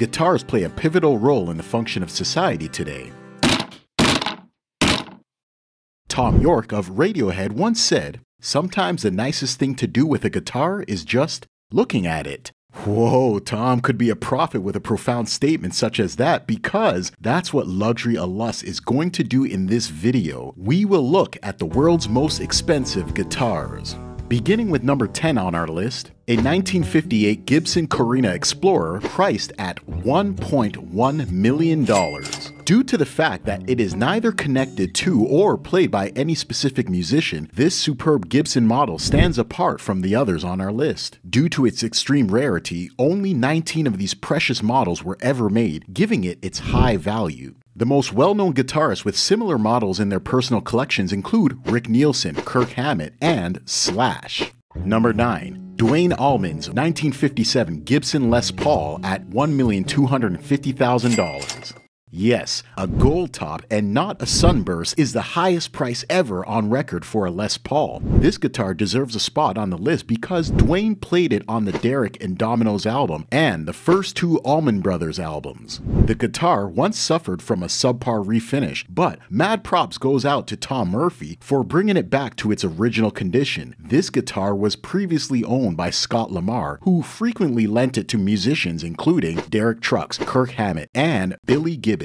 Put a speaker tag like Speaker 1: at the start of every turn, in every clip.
Speaker 1: guitars play a pivotal role in the function of society today. Tom York of Radiohead once said, "Sometimes the nicest thing to do with a guitar is just looking at it." Whoa, Tom could be a prophet with a profound statement such as that, because that's what Luxury Lust is going to do in this video. We will look at the world's most expensive guitars. Beginning with number 10 on our list, a 1958 Gibson Corina Explorer priced at $1.1 million. Due to the fact that it is neither connected to or played by any specific musician, this superb Gibson model stands apart from the others on our list. Due to its extreme rarity, only 19 of these precious models were ever made, giving it its high value. The most well-known guitarists with similar models in their personal collections include Rick Nielsen, Kirk Hammett, and Slash. Number 9. Duane Allman's 1957 Gibson Les Paul at $1,250,000. Yes, a gold top and not a sunburst is the highest price ever on record for a Les Paul. This guitar deserves a spot on the list because Duane played it on the Derek and Domino's album and the first two Allman Brothers albums. The guitar once suffered from a subpar refinish, but mad props goes out to Tom Murphy for bringing it back to its original condition. This guitar was previously owned by Scott Lamar, who frequently lent it to musicians including Derek Trucks, Kirk Hammett, and Billy Gibbons.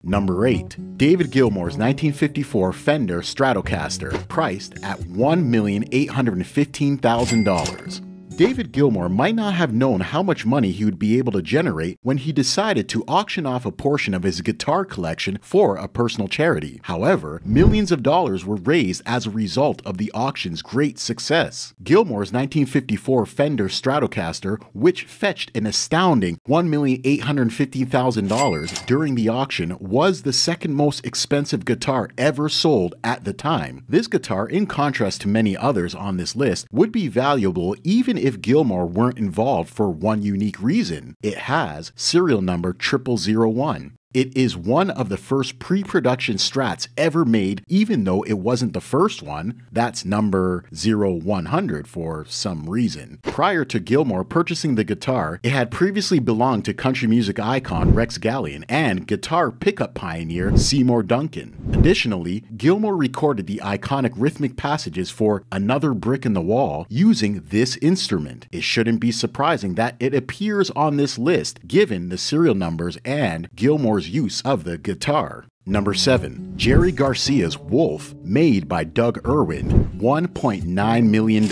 Speaker 1: Number 8. David Gilmour's 1954 Fender Stratocaster, priced at $1,815,000. David Gilmour might not have known how much money he would be able to generate when he decided to auction off a portion of his guitar collection for a personal charity. However, millions of dollars were raised as a result of the auction's great success. Gilmour's 1954 Fender Stratocaster, which fetched an astounding $1,850,000 during the auction, was the second most expensive guitar ever sold at the time. This guitar, in contrast to many others on this list, would be valuable even if Gilmour weren't involved for one unique reason. It has serial number 0001. It is one of the first pre-production Strats ever made, even though it wasn't the first one. That's number 0100 for some reason. Prior to Gilmour purchasing the guitar, it had previously belonged to country music icon Rex Gallion and guitar pickup pioneer Seymour Duncan. Additionally, Gilmour recorded the iconic rhythmic passages for Another Brick in the Wall using this instrument. It shouldn't be surprising that it appears on this list given the serial numbers and Gilmour's use of the guitar. Number 7. Jerry Garcia's Wolf, made by Doug Irwin, $1.9 million.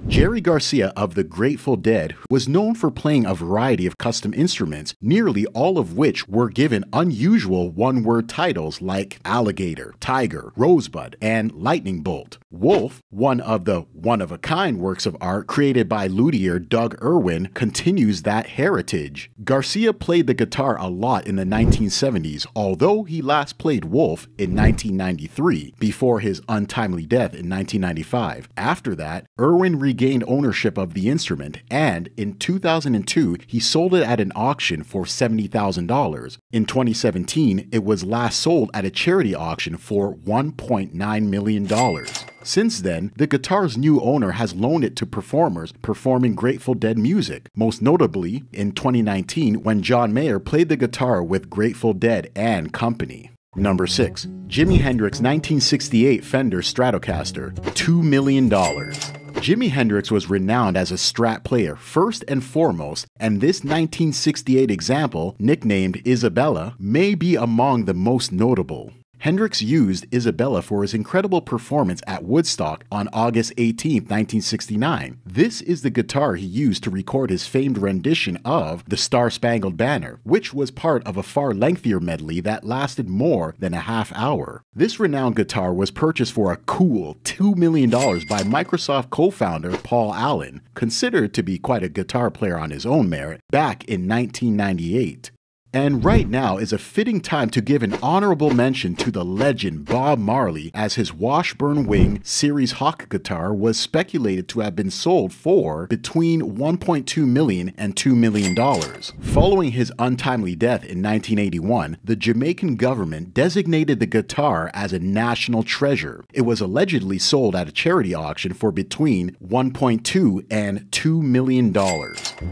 Speaker 1: Jerry Garcia of the Grateful Dead was known for playing a variety of custom instruments, nearly all of which were given unusual one-word titles like Alligator, Tiger, Rosebud, and Lightning Bolt. Wolf, one of the one-of-a-kind works of art created by luthier Doug Irwin, continues that heritage. Garcia played the guitar a lot in the 1970s, although he last played Wolf in 1993, before his untimely death in 1995. After that, Irwin regained ownership of the instrument, and in 2002, he sold it at an auction for $70,000. In 2017, it was last sold at a charity auction for $1.9 million. Since then, the guitar's new owner has loaned it to performers performing Grateful Dead music, most notably in 2019 when John Mayer played the guitar with Grateful Dead and company. Number 6. Jimi Hendrix 1968 Fender Stratocaster, $2 million. Jimi Hendrix was renowned as a Strat player first and foremost, and this 1968 example, nicknamed Isabella, may be among the most notable. Hendrix used Isabella for his incredible performance at Woodstock on August 18, 1969. This is the guitar he used to record his famed rendition of The Star-Spangled Banner, which was part of a far lengthier medley that lasted more than a half hour. This renowned guitar was purchased for a cool $2 million by Microsoft co-founder Paul Allen, considered to be quite a guitar player on his own merit, back in 1998. And right now is a fitting time to give an honorable mention to the legend Bob Marley, as his Washburn Wing Series Hawk guitar was speculated to have been sold for between $1.2 million and $2 million. Following his untimely death in 1981, the Jamaican government designated the guitar as a national treasure. It was allegedly sold at a charity auction for between $1.2 and $2 million.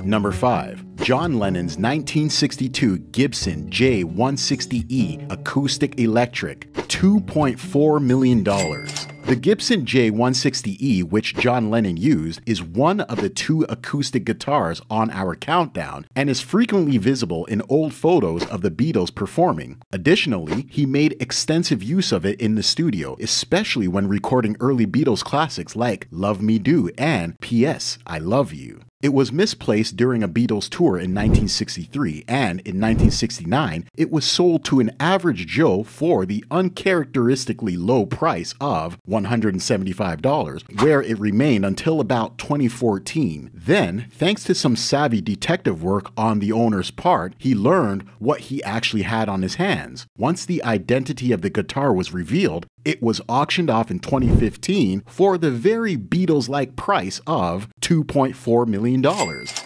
Speaker 1: Number 5. John Lennon's 1962 Gibson J160E Acoustic Electric, $2.4 million. The Gibson J160E, which John Lennon used, is one of the 2 acoustic guitars on our countdown and is frequently visible in old photos of the Beatles performing. Additionally, he made extensive use of it in the studio, especially when recording early Beatles classics like Love Me Do and P.S. I Love You. It was misplaced during a Beatles tour in 1963, and in 1969, it was sold to an average Joe for the uncharacteristically low price of $175, where it remained until about 2014. Then, thanks to some savvy detective work on the owner's part, he learned what he actually had on his hands. Once the identity of the guitar was revealed, it was auctioned off in 2015 for the very Beatles-like price of $2.4 million.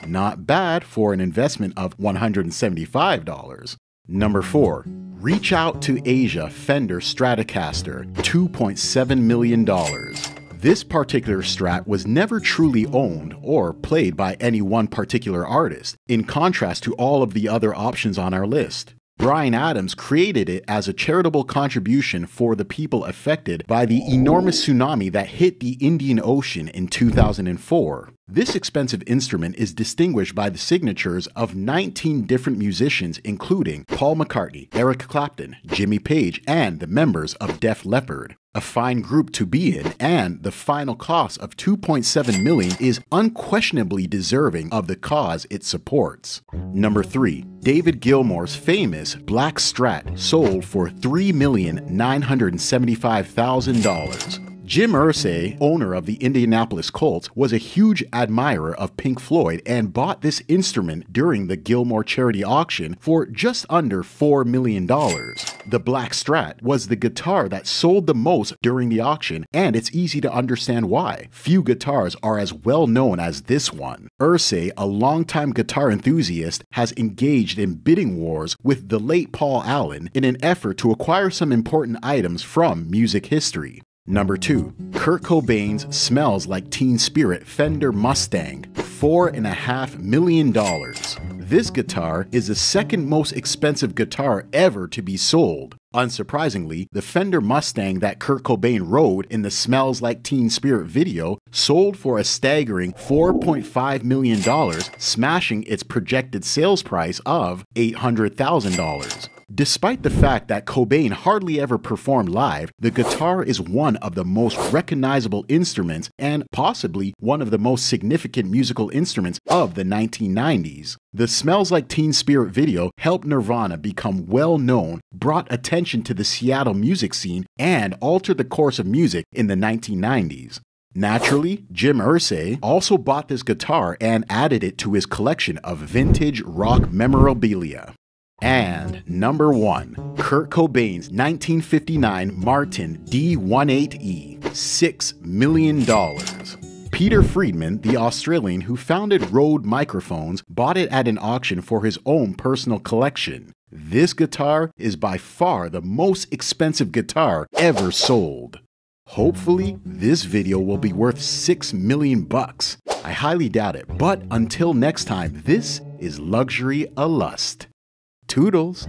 Speaker 1: Not bad for an investment of $175. Number 4. Reach Out to Asia Fender Stratocaster, $2.7 million. This particular Strat was never truly owned or played by any one particular artist, in contrast to all of the other options on our list. Bryan Adams created it as a charitable contribution for the people affected by the enormous tsunami that hit the Indian Ocean in 2004. This expensive instrument is distinguished by the signatures of 19 different musicians, including Paul McCartney, Eric Clapton, Jimmy Page, and the members of Def Leppard. A fine group to be in, and the final cost of $2.7 million is unquestionably deserving of the cause it supports. Number 3. David Gilmour's famous Black Strat sold for $3,975,000. Jim Irsay, owner of the Indianapolis Colts, was a huge admirer of Pink Floyd and bought this instrument during the Gilmore charity auction for just under $4 million. The Black Strat was the guitar that sold the most during the auction, and it's easy to understand why. Few guitars are as well known as this one. Irsay, a longtime guitar enthusiast, has engaged in bidding wars with the late Paul Allen in an effort to acquire some important items from music history. Number 2. Kurt Cobain's Smells Like Teen Spirit Fender Mustang, $4.5 million. This guitar is the second most expensive guitar ever to be sold. Unsurprisingly, the Fender Mustang that Kurt Cobain rode in the Smells Like Teen Spirit video sold for a staggering $4.5 million, smashing its projected sales price of $800,000. Despite the fact that Cobain hardly ever performed live, the guitar is one of the most recognizable instruments and possibly one of the most significant musical instruments of the 1990s. The Smells Like Teen Spirit video helped Nirvana become well known, brought attention to the Seattle music scene, and altered the course of music in the 1990s. Naturally, Jim Irsay also bought this guitar and added it to his collection of vintage rock memorabilia. And number 1, Kurt Cobain's 1959 Martin D18E, $6 million. Peter Friedman, the Australian who founded Rode Microphones, bought it at an auction for his own personal collection. This guitar is by far the most expensive guitar ever sold. Hopefully, this video will be worth $6 million bucks. I highly doubt it, but until next time, this is Luxury a Lust. Toodles!